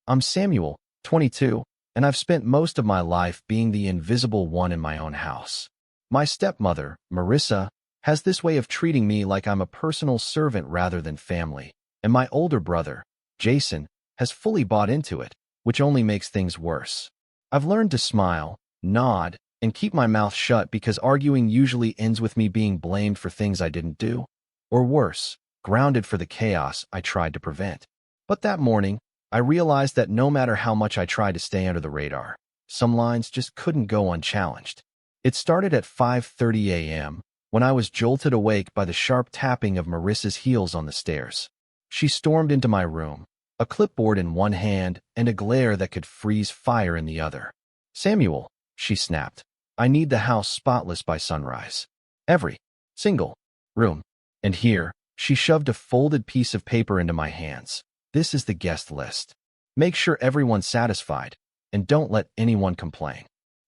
I'm Samuel, 22, and I've spent most of my life being the invisible one in my own house. My stepmother, Marissa, has this way of treating me like I'm a personal servant rather than family, and my older brother, Jason, has fully bought into it, which only makes things worse. I've learned to smile, nod, and keep my mouth shut because arguing usually ends with me being blamed for things I didn't do, or worse, grounded for the chaos I tried to prevent. But that morning, I realized that no matter how much I tried to stay under the radar, some lines just couldn't go unchallenged. It started at 5:30 a.m., when I was jolted awake by the sharp tapping of Marissa's heels on the stairs. She stormed into my room, a clipboard in one hand and a glare that could freeze fire in the other. "Samuel," she snapped, "I need the house spotless by sunrise. Every single room." And here, she shoved a folded piece of paper into my hands. "This is the guest list. Make sure everyone's satisfied, and don't let anyone complain."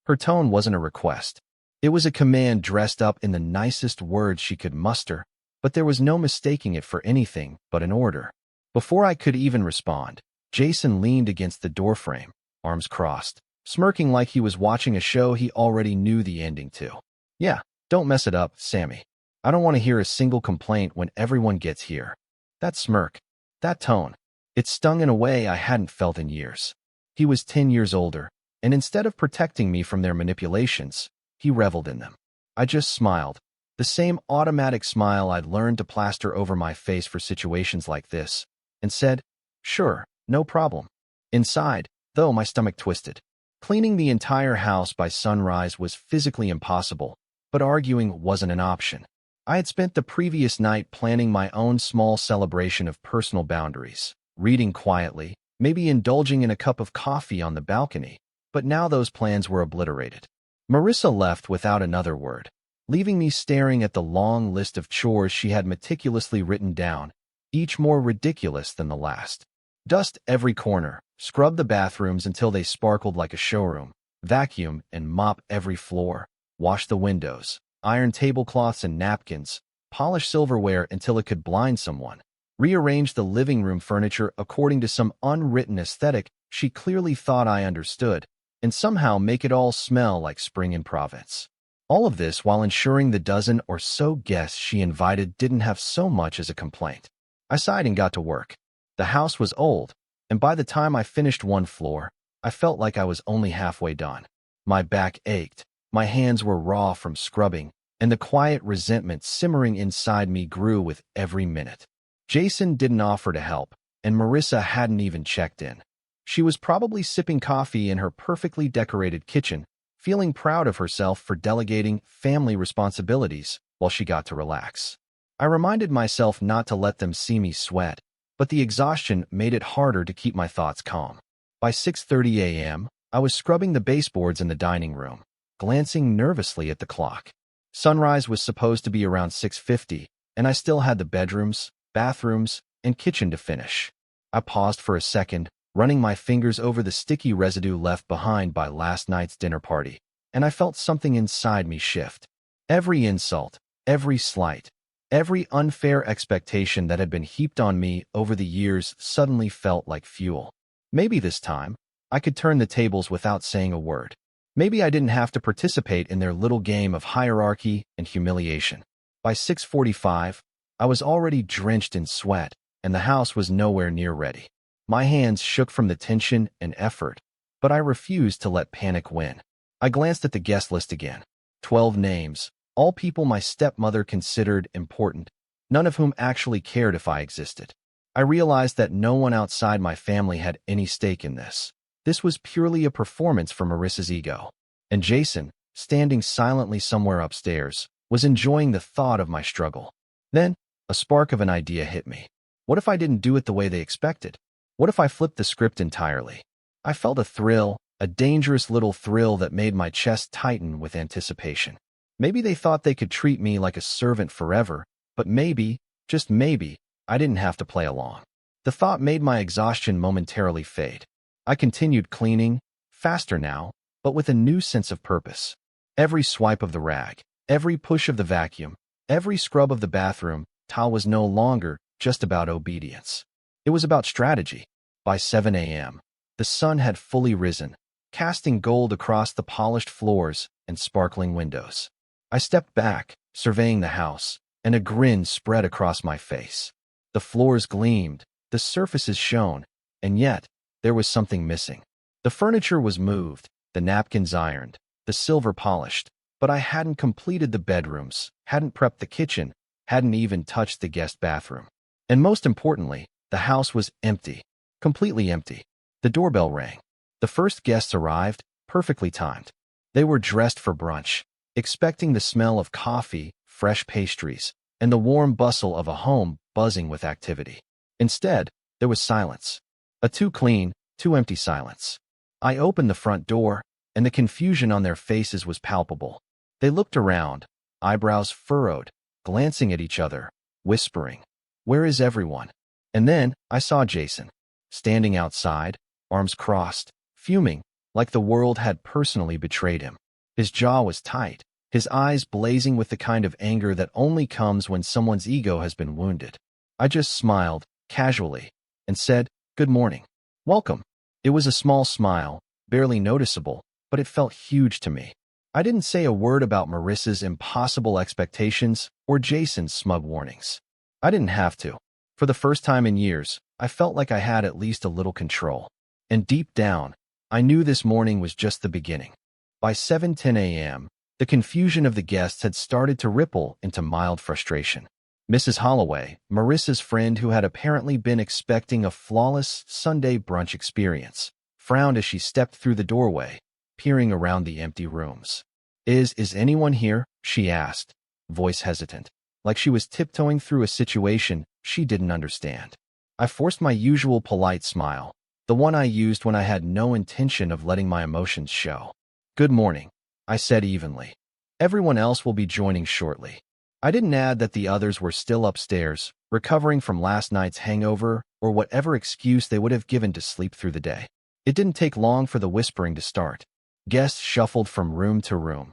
Her tone wasn't a request. It was a command dressed up in the nicest words she could muster, but there was no mistaking it for anything but an order. Before I could even respond, Jason leaned against the doorframe, arms crossed, smirking like he was watching a show he already knew the ending to. "Yeah, don't mess it up, Sammy. I don't want to hear a single complaint when everyone gets here." That smirk, that tone, it stung in a way I hadn't felt in years. He was 10 years older, and instead of protecting me from their manipulations, he reveled in them. I just smiled, the same automatic smile I'd learned to plaster over my face for situations like this, and said, "Sure, no problem." Inside, though, my stomach twisted. Cleaning the entire house by sunrise was physically impossible, but arguing wasn't an option. I had spent the previous night planning my own small celebration of personal boundaries, reading quietly, maybe indulging in a cup of coffee on the balcony, but now those plans were obliterated. Marissa left without another word, leaving me staring at the long list of chores she had meticulously written down, each more ridiculous than the last. Dust every corner, scrub the bathrooms until they sparkled like a showroom, vacuum and mop every floor, wash the windows, iron tablecloths and napkins, polish silverware until it could blind someone, rearrange the living room furniture according to some unwritten aesthetic she clearly thought I understood, and somehow make it all smell like spring in Provence. All of this while ensuring the dozen or so guests she invited didn't have so much as a complaint. I sighed and got to work. The house was old, and by the time I finished one floor, I felt like I was only halfway done. My back ached, my hands were raw from scrubbing, and the quiet resentment simmering inside me grew with every minute. Jason didn't offer to help, and Marissa hadn't even checked in. She was probably sipping coffee in her perfectly decorated kitchen, feeling proud of herself for delegating family responsibilities while she got to relax. I reminded myself not to let them see me sweat, but the exhaustion made it harder to keep my thoughts calm. By 6:30 a.m., I was scrubbing the baseboards in the dining room, glancing nervously at the clock. Sunrise was supposed to be around 6:50, and I still had the bedrooms, bathrooms, and kitchen to finish. I paused for a second, running my fingers over the sticky residue left behind by last night's dinner party, and I felt something inside me shift. Every insult, every slight, every unfair expectation that had been heaped on me over the years suddenly felt like fuel. Maybe this time, I could turn the tables without saying a word. Maybe I didn't have to participate in their little game of hierarchy and humiliation. By 6:45, I was already drenched in sweat, and the house was nowhere near ready. My hands shook from the tension and effort, but I refused to let panic win. I glanced at the guest list again. 12 names, all people my stepmother considered important, none of whom actually cared if I existed. I realized that no one outside my family had any stake in this. This was purely a performance for Marissa's ego. And Jason, standing silently somewhere upstairs, was enjoying the thought of my struggle. Then, a spark of an idea hit me. What if I didn't do it the way they expected? What if I flipped the script entirely? I felt a thrill, a dangerous little thrill that made my chest tighten with anticipation. Maybe they thought they could treat me like a servant forever, but maybe, just maybe, I didn't have to play along. The thought made my exhaustion momentarily fade. I continued cleaning, faster now, but with a new sense of purpose. Every swipe of the rag, every push of the vacuum, every scrub of the bathroom towel was no longer just about obedience. It was about strategy. By 7 a.m., The sun had fully risen, casting gold across the polished floors and sparkling windows. I stepped back, surveying the house, and a grin spread across my face. The floors gleamed, the surfaces shone, and yet there was something missing. The furniture was moved, the napkins ironed, the silver polished, but I hadn't completed the bedrooms, hadn't prepped the kitchen, hadn't even touched the guest bathroom. And most importantly, the house was empty, completely empty. The doorbell rang. The first guests arrived, perfectly timed. They were dressed for brunch, expecting the smell of coffee, fresh pastries, and the warm bustle of a home buzzing with activity. Instead, there was silence. A too clean, too empty silence. I opened the front door, and the confusion on their faces was palpable. They looked around, eyebrows furrowed, glancing at each other, whispering, "Where is everyone?" And then I saw Jason, standing outside, arms crossed, fuming, like the world had personally betrayed him. His jaw was tight, his eyes blazing with the kind of anger that only comes when someone's ego has been wounded. I just smiled, casually, and said, "Good morning. Welcome." It was a small smile, barely noticeable, but it felt huge to me. I didn't say a word about Marissa's impossible expectations or Jason's smug warnings. I didn't have to. For the first time in years, I felt like I had at least a little control. And deep down, I knew this morning was just the beginning. By 7:10 a.m., the confusion of the guests had started to ripple into mild frustration. Mrs. Holloway, Marissa's friend who had apparently been expecting a flawless Sunday brunch experience, frowned as she stepped through the doorway, peering around the empty rooms. Is anyone here?" she asked, voice hesitant, like she was tiptoeing through a situation she didn't understand. I forced my usual polite smile, the one I used when I had no intention of letting my emotions show. "Good morning," I said evenly. "Everyone else will be joining shortly." I didn't add that the others were still upstairs, recovering from last night's hangover or whatever excuse they would have given to sleep through the day. It didn't take long for the whispering to start. Guests shuffled from room to room,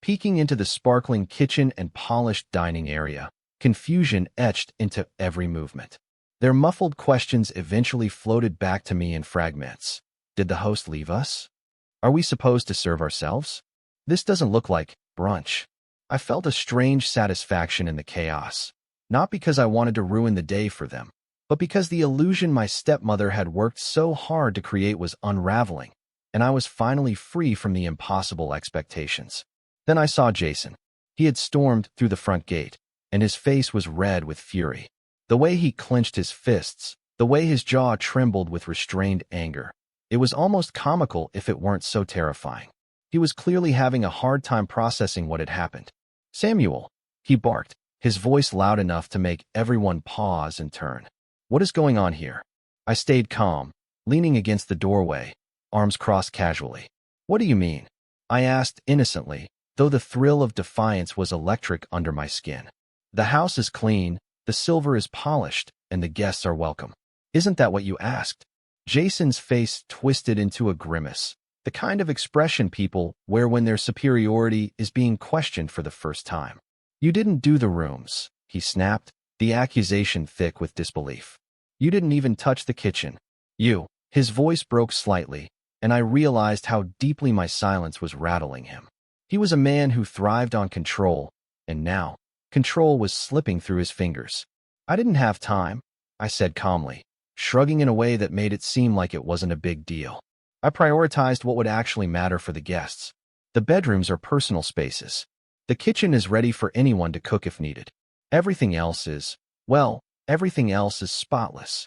peeking into the sparkling kitchen and polished dining area, confusion etched into every movement. Their muffled questions eventually floated back to me in fragments. Did the host leave us? Are we supposed to serve ourselves? This doesn't look like brunch. I felt a strange satisfaction in the chaos, not because I wanted to ruin the day for them, but because the illusion my stepmother had worked so hard to create was unraveling, and I was finally free from the impossible expectations. Then I saw Jason. He had stormed through the front gate, and his face was red with fury. The way he clenched his fists, the way his jaw trembled with restrained anger. It was almost comical if it weren't so terrifying. He was clearly having a hard time processing what had happened. "Samuel," he barked, his voice loud enough to make everyone pause and turn. "What is going on here?" I stayed calm, leaning against the doorway, arms crossed casually. "What do you mean?" I asked innocently, though the thrill of defiance was electric under my skin. "The house is clean, the silver is polished, and the guests are welcome. Isn't that what you asked?" Jason's face twisted into a grimace, the kind of expression people wear when their superiority is being questioned for the first time. "You didn't do the rooms," he snapped, the accusation thick with disbelief. "You didn't even touch the kitchen. You." His voice broke slightly, and I realized how deeply my silence was rattling him. He was a man who thrived on control, and now, control was slipping through his fingers. "I didn't have time," I said calmly, shrugging in a way that made it seem like it wasn't a big deal. I prioritized what would actually matter for the guests. The bedrooms are personal spaces. The kitchen is ready for anyone to cook if needed. Everything else is, well, everything else is spotless.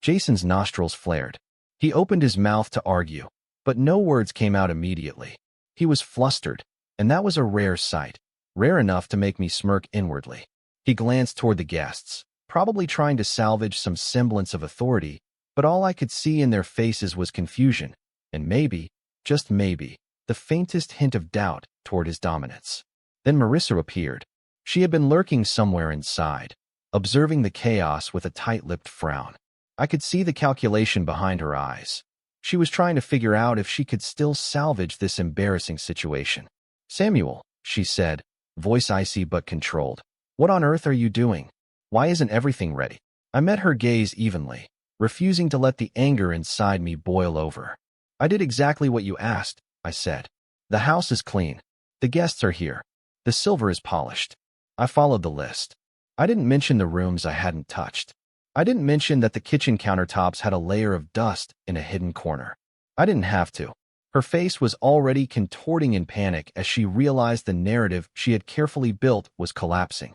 Jason's nostrils flared. He opened his mouth to argue, but no words came out immediately. He was flustered, and that was a rare sight, rare enough to make me smirk inwardly. He glanced toward the guests, probably trying to salvage some semblance of authority, but all I could see in their faces was confusion, and maybe, just maybe, the faintest hint of doubt toward his dominance. Then Marissa appeared. She had been lurking somewhere inside, observing the chaos with a tight-lipped frown. I could see the calculation behind her eyes. She was trying to figure out if she could still salvage this embarrassing situation. "Samuel," she said, voice icy but controlled. "What on earth are you doing? Why isn't everything ready?" I met her gaze evenly, refusing to let the anger inside me boil over. "I did exactly what you asked," I said. "The house is clean. The guests are here. The silver is polished." I followed the list. I didn't mention the rooms I hadn't touched. I didn't mention that the kitchen countertops had a layer of dust in a hidden corner. I didn't have to. Her face was already contorting in panic as she realized the narrative she had carefully built was collapsing.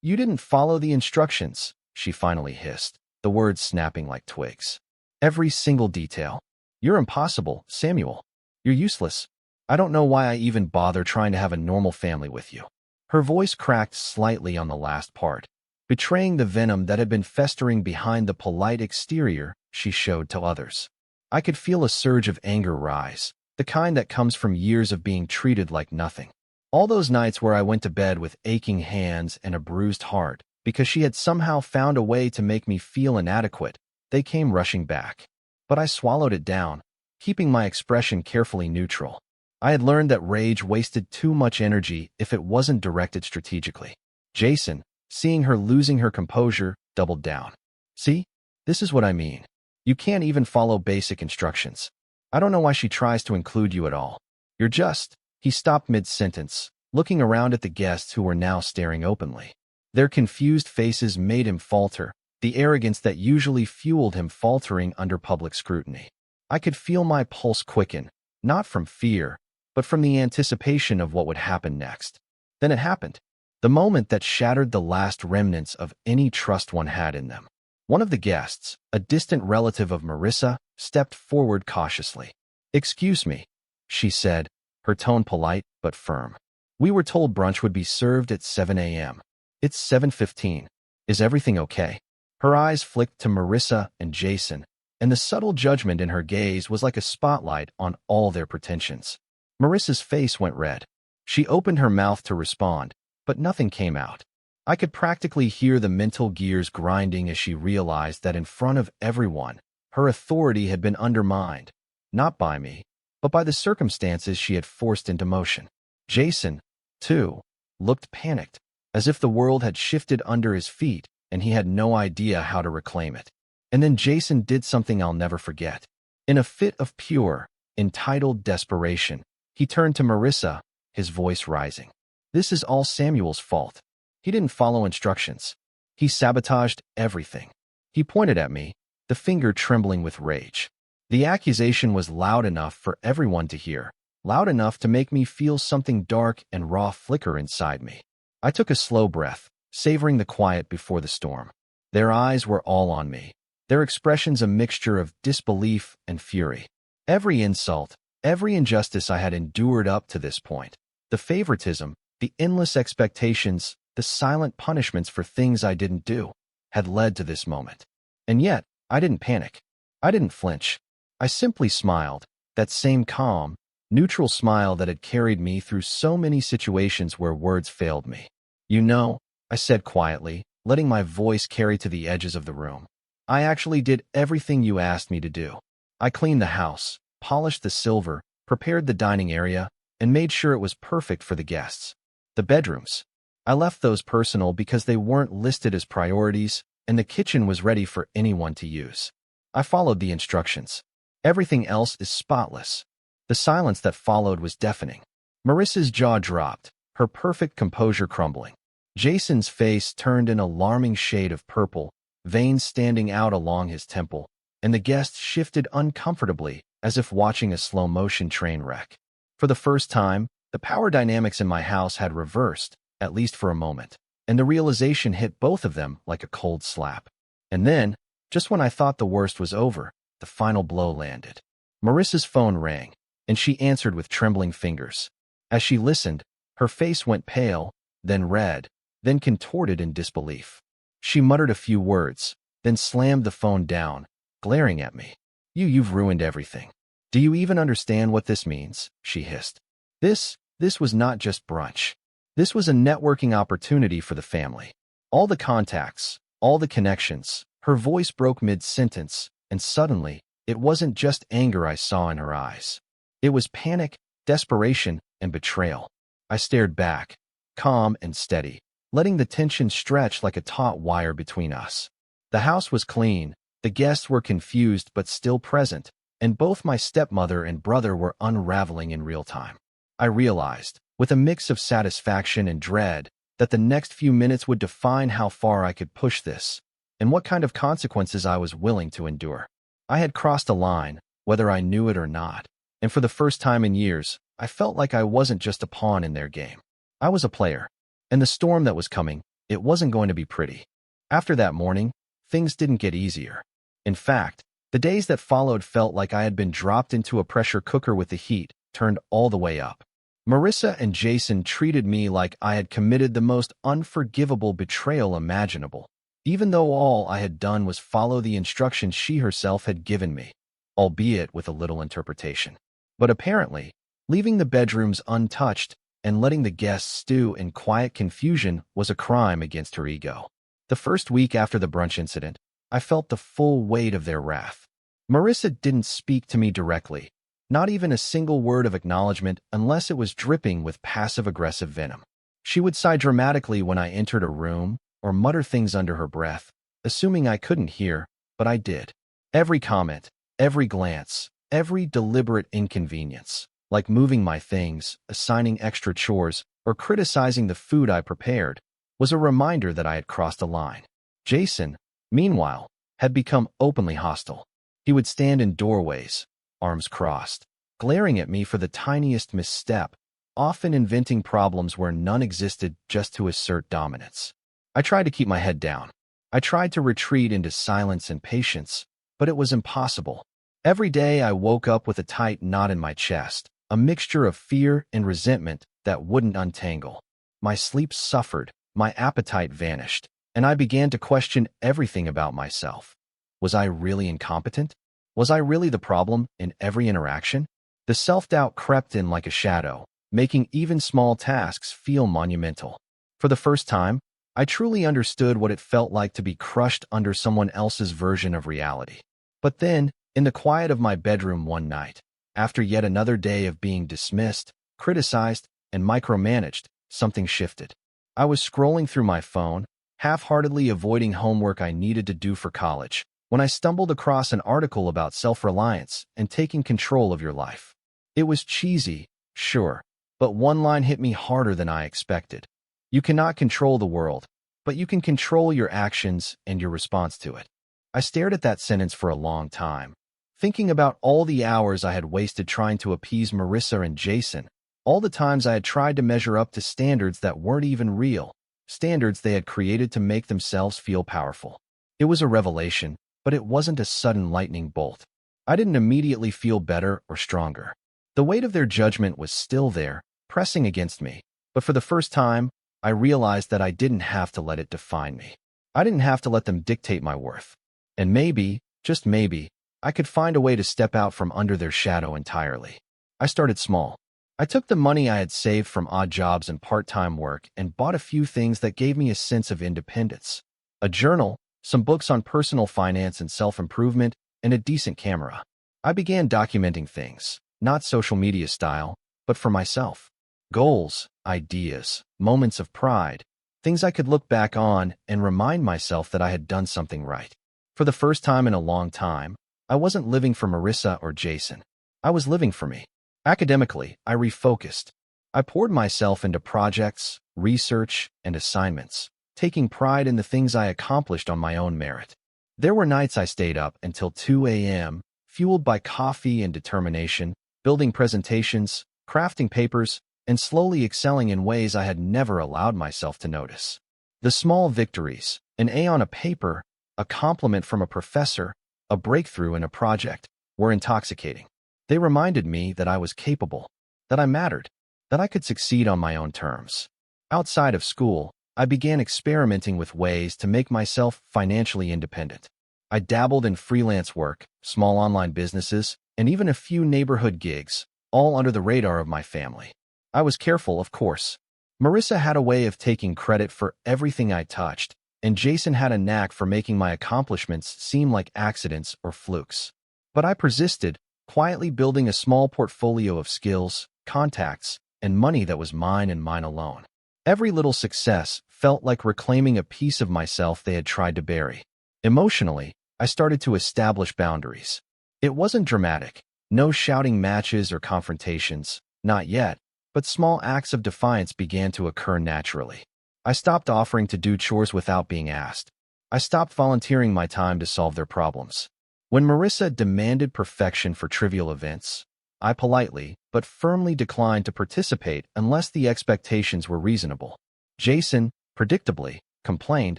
You didn't follow the instructions," she finally hissed, the words snapping like twigs. "Every single detail. You're impossible, Samuel. You're useless. I don't know why I even bother trying to have a normal family with you." Her voice cracked slightly on the last part, betraying the venom that had been festering behind the polite exterior she showed to others. I could feel a surge of anger rise, the kind that comes from years of being treated like nothing. All those nights where I went to bed with aching hands and a bruised heart because she had somehow found a way to make me feel inadequate, they came rushing back. But I swallowed it down, keeping my expression carefully neutral. I had learned that rage wasted too much energy if it wasn't directed strategically. Jason, seeing her losing her composure, doubled down. "See? This is what I mean. You can't even follow basic instructions. I don't know why she tries to include you at all. You're just—" He stopped mid-sentence, looking around at the guests who were now staring openly. Their confused faces made him falter, the arrogance that usually fueled him faltering under public scrutiny. I could feel my pulse quicken, not from fear, but from the anticipation of what would happen next. Then it happened. The moment that shattered the last remnants of any trust one had in them. One of the guests, a distant relative of Marissa, stepped forward cautiously. "Excuse me," she said, her tone polite but firm. "We were told brunch would be served at 7 a.m. It's 7:15. Is everything okay?" Her eyes flicked to Marissa and Jason, and the subtle judgment in her gaze was like a spotlight on all their pretensions. Marissa's face went red. She opened her mouth to respond, but nothing came out. I could practically hear the mental gears grinding as she realized that in front of everyone, her authority had been undermined, not by me, but by the circumstances she had forced into motion. Jason, too, looked panicked, as if the world had shifted under his feet and he had no idea how to reclaim it. And then Jason did something I'll never forget. In a fit of pure, entitled desperation, he turned to Marissa, his voice rising. "This is all Samuel's fault. He didn't follow instructions. He sabotaged everything." He pointed at me, the finger trembling with rage. The accusation was loud enough for everyone to hear, loud enough to make me feel something dark and raw flicker inside me. I took a slow breath, savoring the quiet before the storm. Their eyes were all on me, their expressions a mixture of disbelief and fury. Every insult, every injustice I had endured up to this point, the favoritism, the endless expectations, the silent punishments for things I didn't do, had led to this moment. And yet, I didn't panic. I didn't flinch. I simply smiled, that same calm, neutral smile that had carried me through so many situations where words failed me. "You know," I said quietly, letting my voice carry to the edges of the room, "I actually did everything you asked me to do. I cleaned the house, polished the silver, prepared the dining area, and made sure it was perfect for the guests. The bedrooms. I left those personal because they weren't listed as priorities, and the kitchen was ready for anyone to use. I followed the instructions. Everything else is spotless." The silence that followed was deafening. Marissa's jaw dropped, her perfect composure crumbling. Jason's face turned an alarming shade of purple, veins standing out along his temple, and the guests shifted uncomfortably, as if watching a slow-motion train wreck. For the first time, the power dynamics in my house had reversed, at least for a moment, and the realization hit both of them like a cold slap. And then, just when I thought the worst was over, the final blow landed. Marissa's phone rang, and she answered with trembling fingers. As she listened, her face went pale, then red, then contorted in disbelief. She muttered a few words, then slammed the phone down, glaring at me. You've ruined everything. Do you even understand what this means?" she hissed. This was not just brunch. This was a networking opportunity for the family. All the contacts, all the connections." Her voice broke mid-sentence, and suddenly, it wasn't just anger I saw in her eyes. It was panic, desperation, and betrayal. I stared back, calm and steady, letting the tension stretch like a taut wire between us. The house was clean, The guests were confused but still present, and both my stepmother and brother were unraveling in real time. I realized, with a mix of satisfaction and dread, that the next few minutes would define how far I could push this, and what kind of consequences I was willing to endure. I had crossed a line, whether I knew it or not, and for the first time in years, I felt like I wasn't just a pawn in their game. I was a player, and the storm that was coming, it wasn't going to be pretty. After that morning, things didn't get easier. In fact, the days that followed felt like I had been dropped into a pressure cooker with the heat turned all the way up. Marissa and Jason treated me like I had committed the most unforgivable betrayal imaginable, even though all I had done was follow the instructions she herself had given me, albeit with a little interpretation. But apparently, leaving the bedrooms untouched and letting the guests stew in quiet confusion was a crime against her ego. The first week after the brunch incident, I felt the full weight of their wrath. Marissa didn't speak to me directly, not even a single word of acknowledgement unless it was dripping with passive-aggressive venom. She would sigh dramatically when I entered a room or mutter things under her breath, assuming I couldn't hear, but I did. Every comment, every glance, every deliberate inconvenience, like moving my things, assigning extra chores, or criticizing the food I prepared, was a reminder that I had crossed a line. Jason, meanwhile, had become openly hostile. He would stand in doorways, arms crossed, glaring at me for the tiniest misstep, often inventing problems where none existed just to assert dominance. I tried to keep my head down. I tried to retreat into silence and patience, but it was impossible. Every day I woke up with a tight knot in my chest, a mixture of fear and resentment that wouldn't untangle. My sleep suffered, my appetite vanished, and I began to question everything about myself. Was I really incompetent? Was I really the problem in every interaction? The self-doubt crept in like a shadow, making even small tasks feel monumental. For the first time, I truly understood what it felt like to be crushed under someone else's version of reality. But then, in the quiet of my bedroom one night, after yet another day of being dismissed, criticized, and micromanaged, something shifted. I was scrolling through my phone, half-heartedly avoiding homework I needed to do for college, when I stumbled across an article about self-reliance and taking control of your life. It was cheesy, sure, but one line hit me harder than I expected. You cannot control the world, but you can control your actions and your response to it. I stared at that sentence for a long time, thinking about all the hours I had wasted trying to appease Marissa and Jason, all the times I had tried to measure up to standards that weren't even real, standards they had created to make themselves feel powerful. It was a revelation, but it wasn't a sudden lightning bolt. I didn't immediately feel better or stronger. The weight of their judgment was still there, pressing against me, but for the first time, I realized that I didn't have to let it define me. I didn't have to let them dictate my worth. And maybe, just maybe, I could find a way to step out from under their shadow entirely. I started small. I took the money I had saved from odd jobs and part-time work and bought a few things that gave me a sense of independence. A journal, some books on personal finance and self-improvement, and a decent camera. I began documenting things, not social media style, but for myself. Goals, ideas, moments of pride, things I could look back on and remind myself that I had done something right. For the first time in a long time, I wasn't living for Marissa or Jason. I was living for me. Academically, I refocused. I poured myself into projects, research, and assignments, taking pride in the things I accomplished on my own merit. There were nights I stayed up until 2 a.m., fueled by coffee and determination, building presentations, crafting papers, and slowly excelling in ways I had never allowed myself to notice. The small victories, an A on a paper, a compliment from a professor, a breakthrough in a project, were intoxicating. They reminded me that I was capable, that I mattered, that I could succeed on my own terms. Outside of school, I began experimenting with ways to make myself financially independent. I dabbled in freelance work, small online businesses, and even a few neighborhood gigs, all under the radar of my family. I was careful, of course. Marissa had a way of taking credit for everything I touched, and Jason had a knack for making my accomplishments seem like accidents or flukes. But I persisted, quietly building a small portfolio of skills, contacts, and money that was mine and mine alone. Every little success felt like reclaiming a piece of myself they had tried to bury. Emotionally, I started to establish boundaries. It wasn't dramatic. No shouting matches or confrontations, not yet, but small acts of defiance began to occur naturally. I stopped offering to do chores without being asked. I stopped volunteering my time to solve their problems. When Marissa demanded perfection for trivial events, I politely but firmly declined to participate unless the expectations were reasonable. Jason, predictably, complained,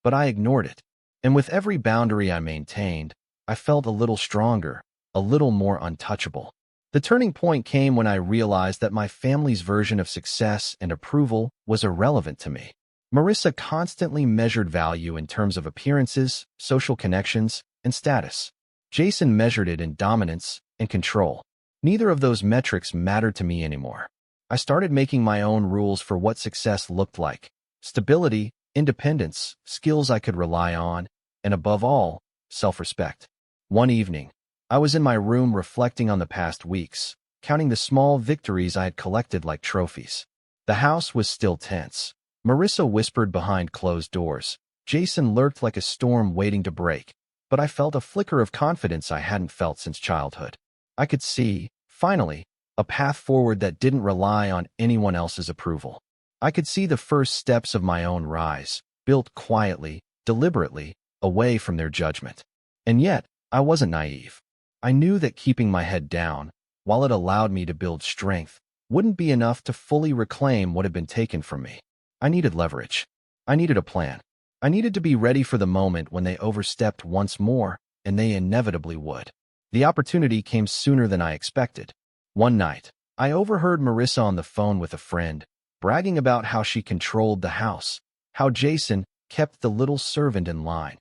but I ignored it. And with every boundary I maintained, I felt a little stronger, a little more untouchable. The turning point came when I realized that my family's version of success and approval was irrelevant to me. Marissa constantly measured value in terms of appearances, social connections, and status. Jason measured it in dominance and control. Neither of those metrics mattered to me anymore. I started making my own rules for what success looked like: stability, independence, skills I could rely on, and above all, self-respect. One evening, I was in my room reflecting on the past weeks, counting the small victories I had collected like trophies. The house was still tense. Marissa whispered behind closed doors. Jason lurked like a storm waiting to break, but I felt a flicker of confidence I hadn't felt since childhood. I could see, finally, a path forward that didn't rely on anyone else's approval. I could see the first steps of my own rise, built quietly, deliberately, away from their judgment. And yet, I wasn't naive. I knew that keeping my head down, while it allowed me to build strength, wouldn't be enough to fully reclaim what had been taken from me. I needed leverage. I needed a plan. I needed to be ready for the moment when they overstepped once more, and they inevitably would. The opportunity came sooner than I expected. One night, I overheard Marissa on the phone with a friend, bragging about how she controlled the house, how Jason kept the little servant in line,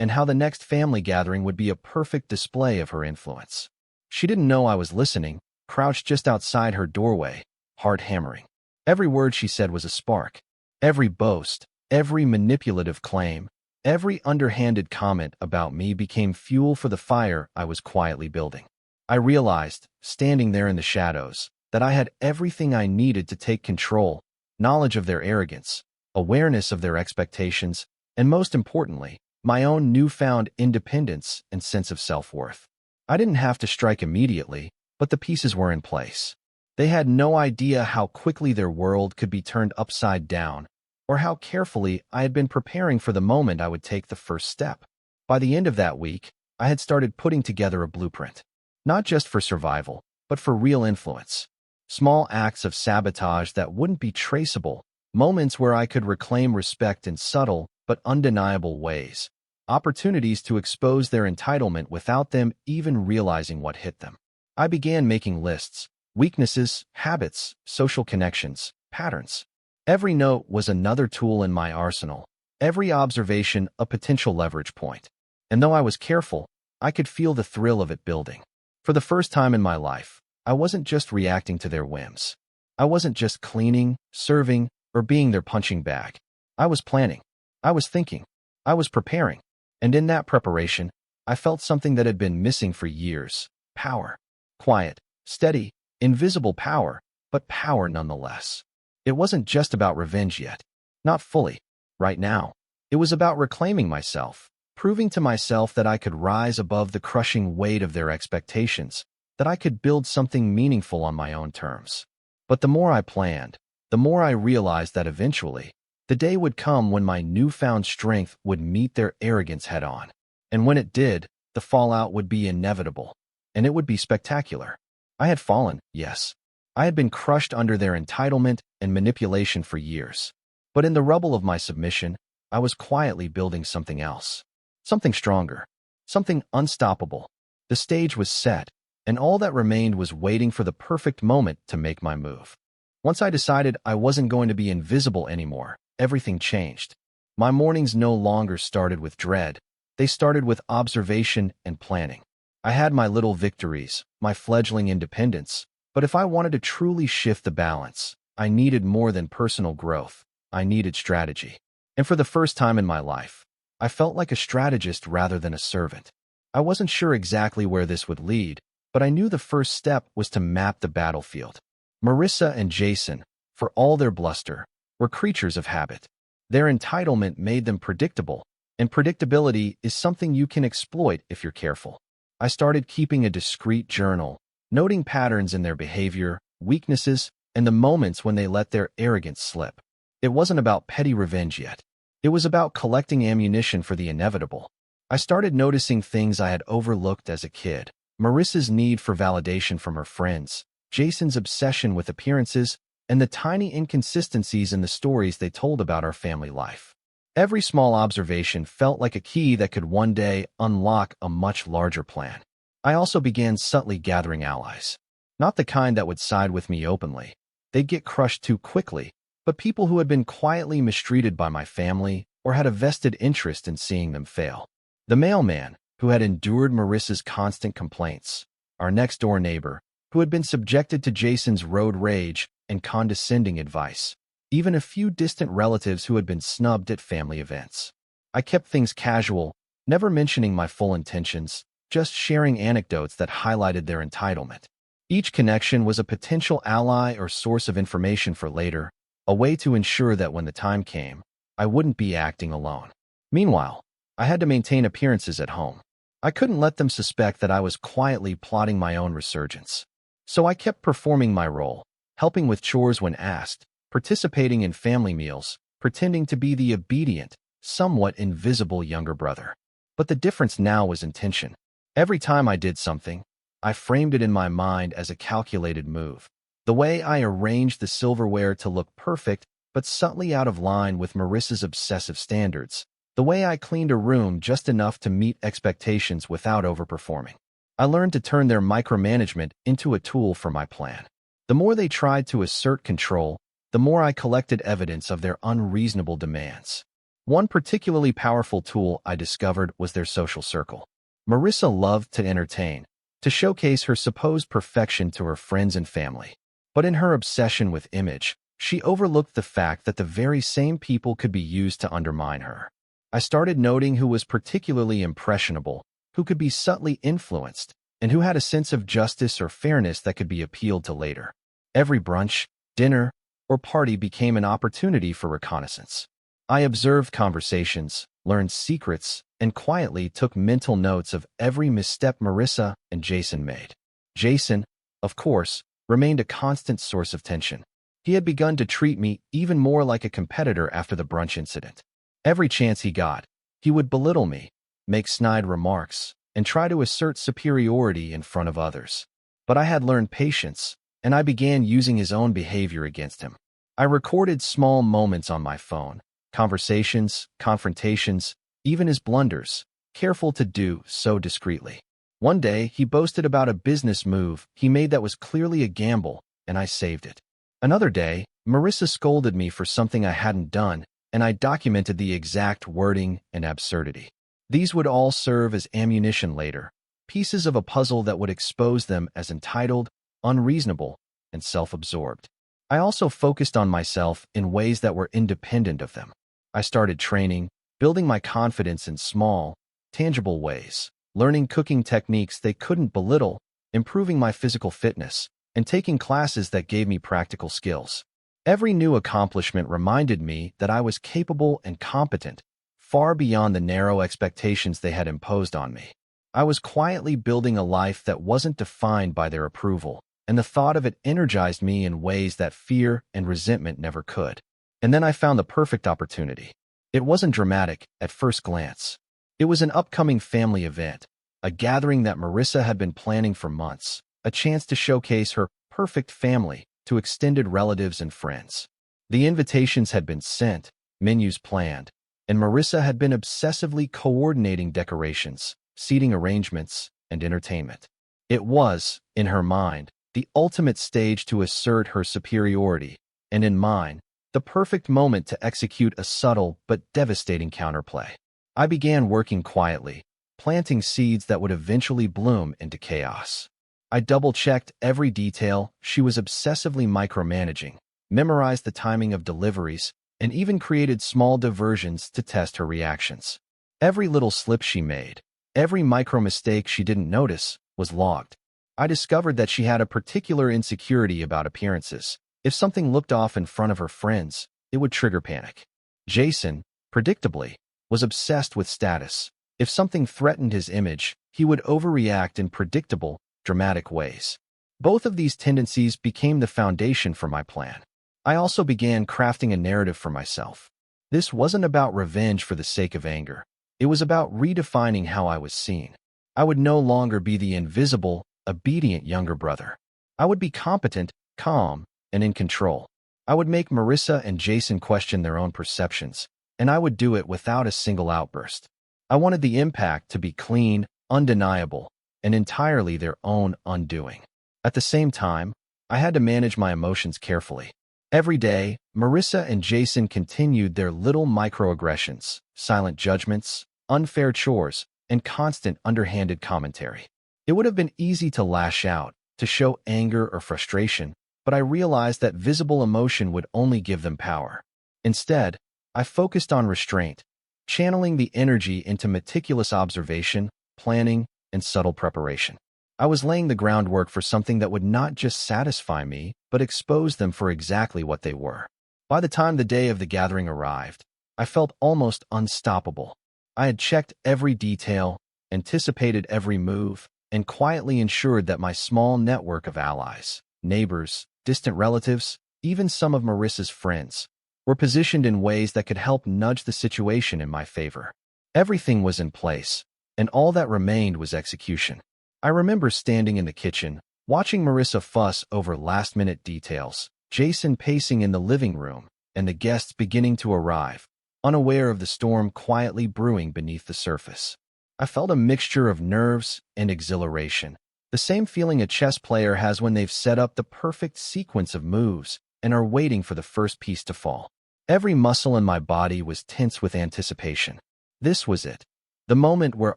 and how the next family gathering would be a perfect display of her influence. She didn't know I was listening, crouched just outside her doorway, heart hammering. Every word she said was a spark. Every boast, every manipulative claim, every underhanded comment about me became fuel for the fire I was quietly building. I realized, standing there in the shadows, that I had everything I needed to take control: knowledge of their arrogance, awareness of their expectations, and most importantly, my own newfound independence and sense of self-worth. I didn't have to strike immediately, but the pieces were in place. They had no idea how quickly their world could be turned upside down, or how carefully I had been preparing for the moment I would take the first step. By the end of that week, I had started putting together a blueprint, not just for survival, but for real influence. Small acts of sabotage that wouldn't be traceable, moments where I could reclaim respect in subtle but undeniable ways, opportunities to expose their entitlement without them even realizing what hit them. I began making lists: weaknesses, habits, social connections, patterns. Every note was another tool in my arsenal, every observation a potential leverage point. And though I was careful, I could feel the thrill of it building. For the first time in my life, I wasn't just reacting to their whims. I wasn't just cleaning, serving, or being their punching bag. I was planning. I was thinking. I was preparing. And in that preparation, I felt something that had been missing for years: power. Quiet, steady, invisible power, but power nonetheless. It wasn't just about revenge yet. Not fully. Right now, it was about reclaiming myself, proving to myself that I could rise above the crushing weight of their expectations, that I could build something meaningful on my own terms. But the more I planned, the more I realized that eventually, the day would come when my newfound strength would meet their arrogance head-on. And when it did, the fallout would be inevitable, and it would be spectacular. I had fallen, yes. I had been crushed under their entitlement and manipulation for years. But in the rubble of my submission, I was quietly building something else. Something stronger. Something unstoppable. The stage was set, and all that remained was waiting for the perfect moment to make my move. Once I decided I wasn't going to be invisible anymore, everything changed. My mornings no longer started with dread. They started with observation and planning. I had my little victories, my fledgling independence, but if I wanted to truly shift the balance, I needed more than personal growth. I needed strategy. And for the first time in my life, I felt like a strategist rather than a servant. I wasn't sure exactly where this would lead, but I knew the first step was to map the battlefield. Marissa and Jason, for all their bluster, were creatures of habit. Their entitlement made them predictable, And predictability is something you can exploit if you're careful. I started keeping a discreet journal, noting patterns in their behavior, weaknesses, and the moments when they let their arrogance slip. It wasn't about petty revenge yet. It was about collecting ammunition for the inevitable. I started noticing things I had overlooked as a kid. Marissa's need for validation from her friends, Jason's obsession with appearances, and the tiny inconsistencies in the stories they told about our family life. Every small observation felt like a key that could one day unlock a much larger plan. I also began subtly gathering allies. Not the kind that would side with me openly. They'd get crushed too quickly, but people who had been quietly mistreated by my family or had a vested interest in seeing them fail. The mailman, who had endured Marissa's constant complaints. Our next-door neighbor, who had been subjected to Jason's road rage and condescending advice. Even a few distant relatives who had been snubbed at family events. I kept things casual, never mentioning my full intentions, just sharing anecdotes that highlighted their entitlement. Each connection was a potential ally or source of information for later, a way to ensure that when the time came, I wouldn't be acting alone. Meanwhile, I had to maintain appearances at home. I couldn't let them suspect that I was quietly plotting my own resurgence. So I kept performing my role, helping with chores when asked, participating in family meals, pretending to be the obedient, somewhat invisible younger brother. But the difference now was intention. Every time I did something, I framed it in my mind as a calculated move. The way I arranged the silverware to look perfect but subtly out of line with Marissa's obsessive standards. The way I cleaned a room just enough to meet expectations without overperforming. I learned to turn their micromanagement into a tool for my plan. The more they tried to assert control, the more I collected evidence of their unreasonable demands. One particularly powerful tool I discovered was their social circle. Marissa loved to entertain, to showcase her supposed perfection to her friends and family. But in her obsession with image, she overlooked the fact that the very same people could be used to undermine her. I started noting who was particularly impressionable, who could be subtly influenced, and who had a sense of justice or fairness that could be appealed to later. Every brunch, dinner, or party became an opportunity for reconnaissance. I observed conversations, learned secrets, and quietly took mental notes of every misstep Marissa and Jason made. Jason, of course, remained a constant source of tension. He had begun to treat me even more like a competitor after the brunch incident. Every chance he got, he would belittle me, make snide remarks, and try to assert superiority in front of others. But I had learned patience, and I began using his own behavior against him. I recorded small moments on my phone, conversations, confrontations, even his blunders, careful to do so discreetly. One day, he boasted about a business move he made that was clearly a gamble, and I saved it. Another day, Marissa scolded me for something I hadn't done, and I documented the exact wording and absurdity. These would all serve as ammunition later, pieces of a puzzle that would expose them as entitled, unreasonable, and self-absorbed. I also focused on myself in ways that were independent of them. I started training, building my confidence in small, tangible ways, learning cooking techniques they couldn't belittle, improving my physical fitness, and taking classes that gave me practical skills. Every new accomplishment reminded me that I was capable and competent, far beyond the narrow expectations they had imposed on me. I was quietly building a life that wasn't defined by their approval, and the thought of it energized me in ways that fear and resentment never could. And then I found the perfect opportunity. It wasn't dramatic at first glance. It was an upcoming family event, a gathering that Marissa had been planning for months, a chance to showcase her perfect family to extended relatives and friends. The invitations had been sent, menus planned, and Marissa had been obsessively coordinating decorations, seating arrangements, and entertainment. It was, in her mind, the ultimate stage to assert her superiority, and in mine, the perfect moment to execute a subtle but devastating counterplay. I began working quietly, planting seeds that would eventually bloom into chaos. I double-checked every detail she was obsessively micromanaging, memorized the timing of deliveries, and even created small diversions to test her reactions. Every little slip she made, every micro-mistake she didn't notice, was logged. I discovered that she had a particular insecurity about appearances. If something looked off in front of her friends, it would trigger panic. Jason, predictably, was obsessed with status. If something threatened his image, he would overreact in predictable, dramatic ways. Both of these tendencies became the foundation for my plan. I also began crafting a narrative for myself. This wasn't about revenge for the sake of anger. It was about redefining how I was seen. I would no longer be the invisible, obedient younger brother. I would be competent, calm, and in control. I would make Marissa and Jason question their own perceptions, and I would do it without a single outburst. I wanted the impact to be clean, undeniable, and entirely their own undoing. At the same time, I had to manage my emotions carefully. Every day, Marissa and Jason continued their little microaggressions, silent judgments, unfair chores, and constant underhanded commentary. It would have been easy to lash out, to show anger or frustration, but I realized that visible emotion would only give them power. Instead, I focused on restraint, channeling the energy into meticulous observation, planning, and subtle preparation. I was laying the groundwork for something that would not just satisfy me, but expose them for exactly what they were. By the time the day of the gathering arrived, I felt almost unstoppable. I had checked every detail, anticipated every move, and quietly ensured that my small network of allies, neighbors, distant relatives, even some of Marissa's friends, were positioned in ways that could help nudge the situation in my favor. Everything was in place, and all that remained was execution. I remember standing in the kitchen, watching Marissa fuss over last-minute details, Jason pacing in the living room, and the guests beginning to arrive, unaware of the storm quietly brewing beneath the surface. I felt a mixture of nerves and exhilaration, the same feeling a chess player has when they've set up the perfect sequence of moves and are waiting for the first piece to fall. Every muscle in my body was tense with anticipation. This was it, the moment where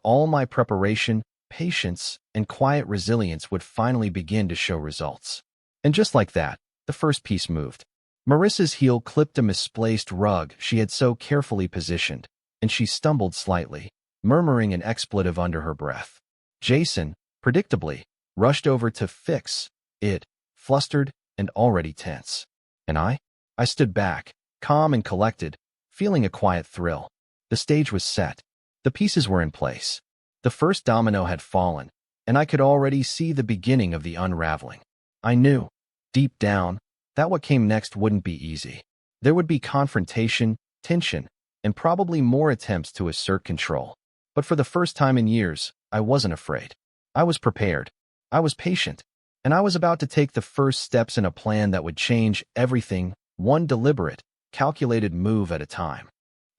all my preparation, patience, and quiet resilience would finally begin to show results. And just like that, the first piece moved. Marissa's heel clipped a misplaced rug she had so carefully positioned, and she stumbled slightly, murmuring an expletive under her breath. Jason, predictably, rushed over to fix it, flustered and already tense. And I stood back, calm and collected, feeling a quiet thrill. The stage was set. The pieces were in place. The first domino had fallen, and I could already see the beginning of the unraveling. I knew, deep down, that what came next wouldn't be easy. There would be confrontation, tension, and probably more attempts to assert control. But for the first time in years, I wasn't afraid. I was prepared. I was patient. And I was about to take the first steps in a plan that would change everything, one deliberate, calculated move at a time.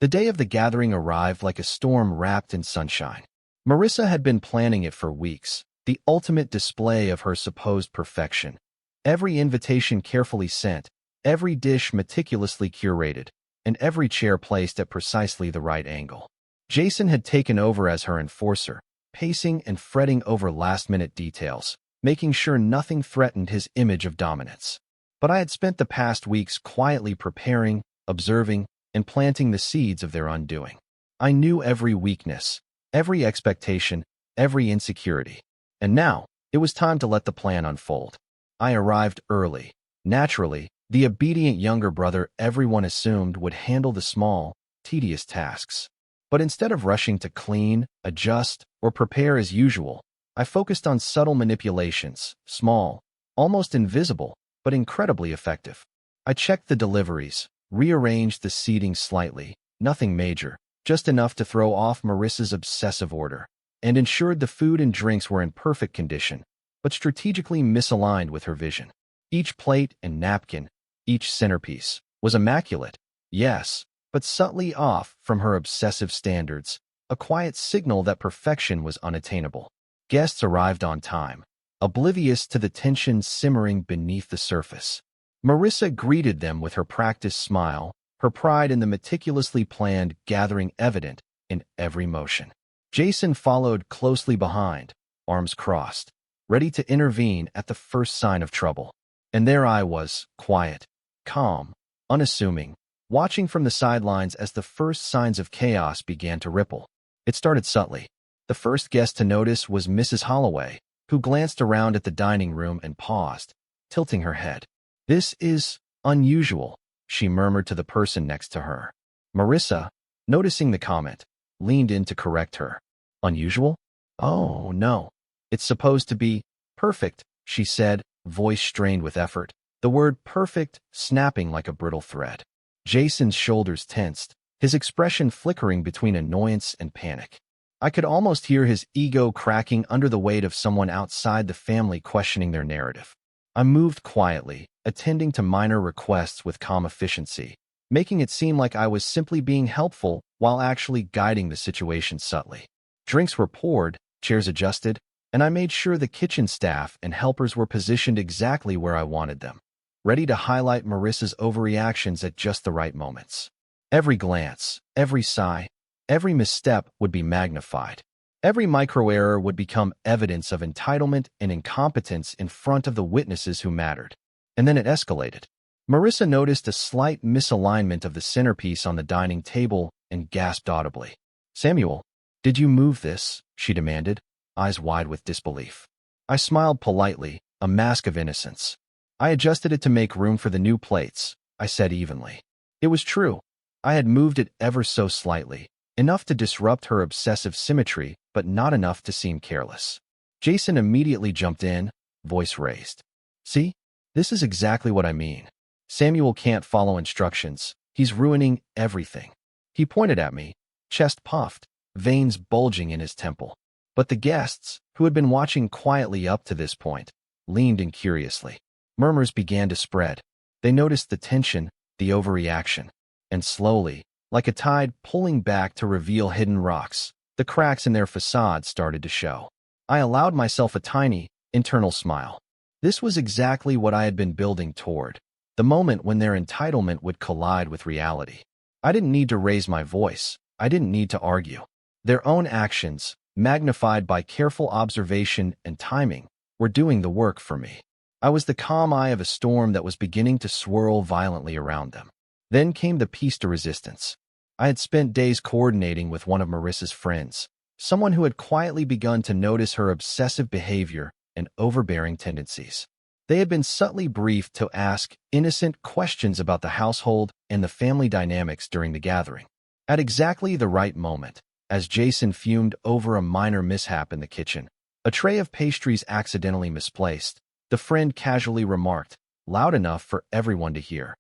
The day of the gathering arrived like a storm wrapped in sunshine. Marissa had been planning it for weeks, the ultimate display of her supposed perfection. Every invitation carefully sent, every dish meticulously curated, and every chair placed at precisely the right angle. Jason had taken over as her enforcer, pacing and fretting over last-minute details, making sure nothing threatened his image of dominance. But I had spent the past weeks quietly preparing, observing, and planting the seeds of their undoing. I knew every weakness, every expectation, every insecurity. And now, it was time to let the plan unfold. I arrived early. Naturally, the obedient younger brother everyone assumed would handle the small, tedious tasks. But instead of rushing to clean, adjust, or prepare as usual, I focused on subtle manipulations, small, almost invisible, but incredibly effective. I checked the deliveries, rearranged the seating slightly, nothing major, just enough to throw off Marissa's obsessive order, and ensured the food and drinks were in perfect condition, but strategically misaligned with her vision. Each plate and napkin, each centerpiece, was immaculate, yes, but subtly off from her obsessive standards, a quiet signal that perfection was unattainable. Guests arrived on time, oblivious to the tension simmering beneath the surface. Marissa greeted them with her practiced smile, her pride in the meticulously planned gathering evident in every motion. Jason followed closely behind, arms crossed, ready to intervene at the first sign of trouble. And there I was, quiet, calm, unassuming, watching from the sidelines as the first signs of chaos began to ripple. It started subtly. The first guest to notice was Mrs. Holloway, who glanced around at the dining room and paused, tilting her head. "This is unusual," she murmured to the person next to her. Marissa, noticing the comment, leaned in to correct her. Unusual? Oh, no. It's supposed to be perfect, she said, voice strained with effort, the word perfect snapping like a brittle thread. Jason's shoulders tensed, his expression flickering between annoyance and panic. I could almost hear his ego cracking under the weight of someone outside the family questioning their narrative. I moved quietly, attending to minor requests with calm efficiency, making it seem like I was simply being helpful while actually guiding the situation subtly. Drinks were poured, chairs adjusted, and I made sure the kitchen staff and helpers were positioned exactly where I wanted them, ready to highlight Marissa's overreactions at just the right moments. Every glance, every sigh, every misstep would be magnified. Every micro-error would become evidence of entitlement and incompetence in front of the witnesses who mattered. And then it escalated. Marissa noticed a slight misalignment of the centerpiece on the dining table and gasped audibly. "Samuel, did you move this?" she demanded, eyes wide with disbelief. I smiled politely, a mask of innocence. "I adjusted it to make room for the new plates," I said evenly. It was true. I had moved it ever so slightly, enough to disrupt her obsessive symmetry, but not enough to seem careless. Jason immediately jumped in, voice raised. "See? This is exactly what I mean. Samuel can't follow instructions. He's ruining everything." He pointed at me, chest puffed, veins bulging in his temple. But the guests, who had been watching quietly up to this point, leaned in curiously. Murmurs began to spread. They noticed the tension, the overreaction, and slowly, like a tide pulling back to reveal hidden rocks, the cracks in their facade started to show. I allowed myself a tiny, internal smile. This was exactly what I had been building toward, the moment when their entitlement would collide with reality. I didn't need to raise my voice. I didn't need to argue. Their own actions, magnified by careful observation and timing, were doing the work for me. I was the calm eye of a storm that was beginning to swirl violently around them. Then came the piece de resistance. I had spent days coordinating with one of Marissa's friends, someone who had quietly begun to notice her obsessive behavior and overbearing tendencies. They had been subtly briefed to ask innocent questions about the household and the family dynamics during the gathering. At exactly the right moment, as Jason fumed over a minor mishap in the kitchen, a tray of pastries accidentally misplaced, the friend casually remarked, loud enough for everyone to hear,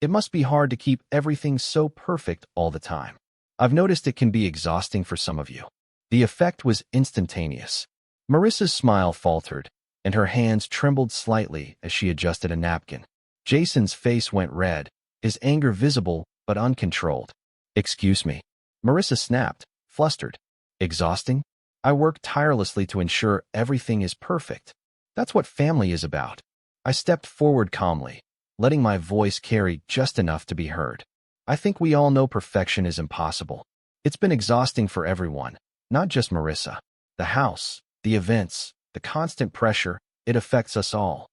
"It must be hard to keep everything so perfect all the time. I've noticed it can be exhausting for some of you." The effect was instantaneous. Marissa's smile faltered, and her hands trembled slightly as she adjusted a napkin. Jason's face went red, his anger visible but uncontrolled. "Excuse me." Marissa snapped, flustered. "Exhausting? I work tirelessly to ensure everything is perfect. That's what family is about." I stepped forward calmly, letting my voice carry just enough to be heard. "I think we all know perfection is impossible. It's been exhausting for everyone, not just Marissa. The house, the events, the constant pressure, it affects us all."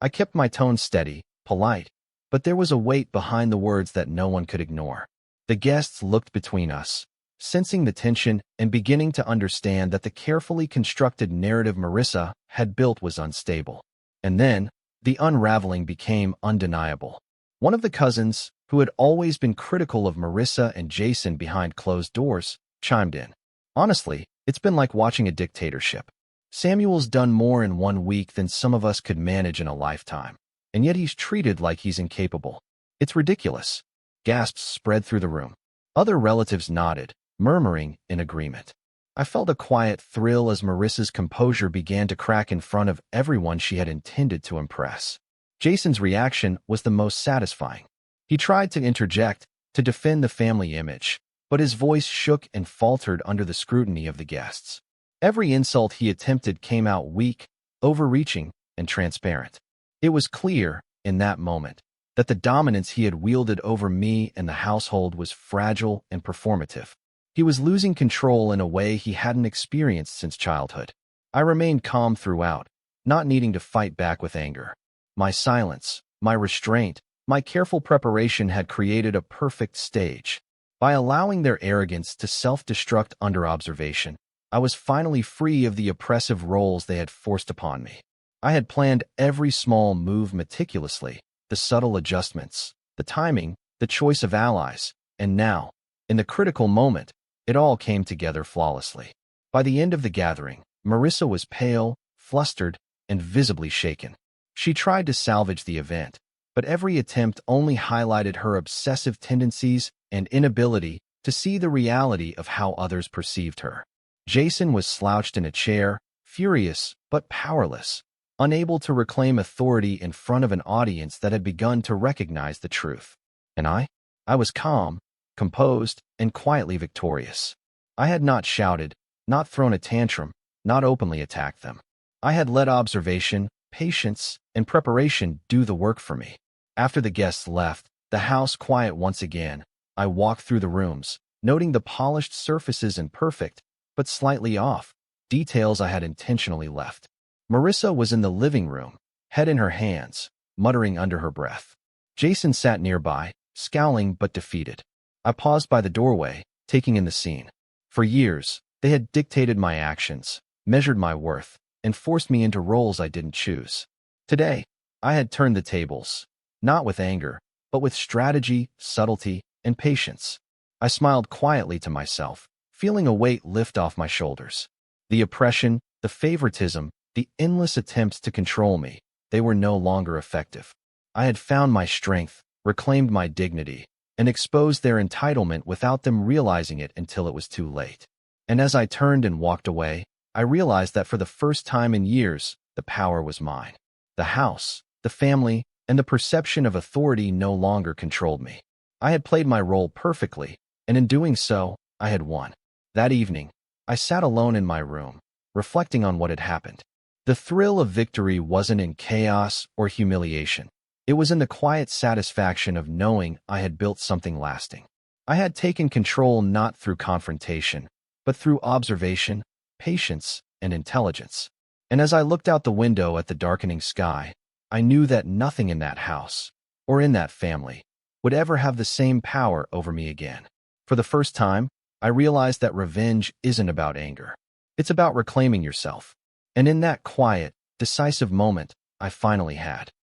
I kept my tone steady, polite, but there was a weight behind the words that no one could ignore. The guests looked between us, sensing the tension and beginning to understand that the carefully constructed narrative Marissa had built was unstable. And then, the unraveling became undeniable. One of the cousins, who had always been critical of Marissa and Jason behind closed doors, chimed in. "Honestly, it's been like watching a dictatorship. Samuel's done more in 1 week than some of us could manage in a lifetime, and yet he's treated like he's incapable. It's ridiculous." Gasps spread through the room. Other relatives nodded, murmuring in agreement. I felt a quiet thrill as Marissa's composure began to crack in front of everyone she had intended to impress. Jason's reaction was the most satisfying. He tried to interject, to defend the family image, but his voice shook and faltered under the scrutiny of the guests. Every insult he attempted came out weak, overreaching, and transparent. It was clear, in that moment, that the dominance he had wielded over me and the household was fragile and performative. He was losing control in a way he hadn't experienced since childhood. I remained calm throughout, not needing to fight back with anger. My silence, my restraint, my careful preparation had created a perfect stage. By allowing their arrogance to self-destruct under observation, I was finally free of the oppressive roles they had forced upon me. I had planned every small move meticulously, the subtle adjustments, the timing, the choice of allies, and now, In the critical moment, it all came together flawlessly. By the end of the gathering, Marissa was pale, flustered, and visibly shaken. She tried to salvage the event, but every attempt only highlighted her obsessive tendencies and inability to see the reality of how others perceived her. Jason was slouched in a chair, furious but powerless, unable to reclaim authority in front of an audience that had begun to recognize the truth. And I was calm, composed, and quietly victorious. I had not shouted, not thrown a tantrum, not openly attacked them. I had let observation, patience, and preparation do the work for me. After the guests left, the house quiet once again, I walked through the rooms, noting the polished surfaces and perfect, but slightly off, details I had intentionally left. Marissa was in the living room, head in her hands, muttering under her breath. Jason sat nearby, scowling but defeated. I paused by the doorway, taking in the scene. For years, they had dictated my actions, measured my worth, and forced me into roles I didn't choose. Today, I had turned the tables, not with anger, but with strategy, subtlety, and patience. I smiled quietly to myself, feeling a weight lift off my shoulders. The oppression, the favoritism, the endless attempts to control me, they were no longer effective. I had found my strength, reclaimed my dignity, and exposed their entitlement without them realizing it until it was too late. And as I turned and walked away, I realized that for the first time in years, the power was mine. The house, the family, and the perception of authority no longer controlled me. I had played my role perfectly, and in doing so, I had won. That evening, I sat alone in my room, reflecting on what had happened. The thrill of victory wasn't in chaos or humiliation. It was in the quiet satisfaction of knowing I had built something lasting. I had taken control not through confrontation, but through observation, patience, and intelligence. And as I looked out the window at the darkening sky, I knew that nothing in that house, or in that family, would ever have the same power over me again. For the first time, I realized that revenge isn't about anger. It's about reclaiming yourself. And in that quiet, decisive moment, I finally had.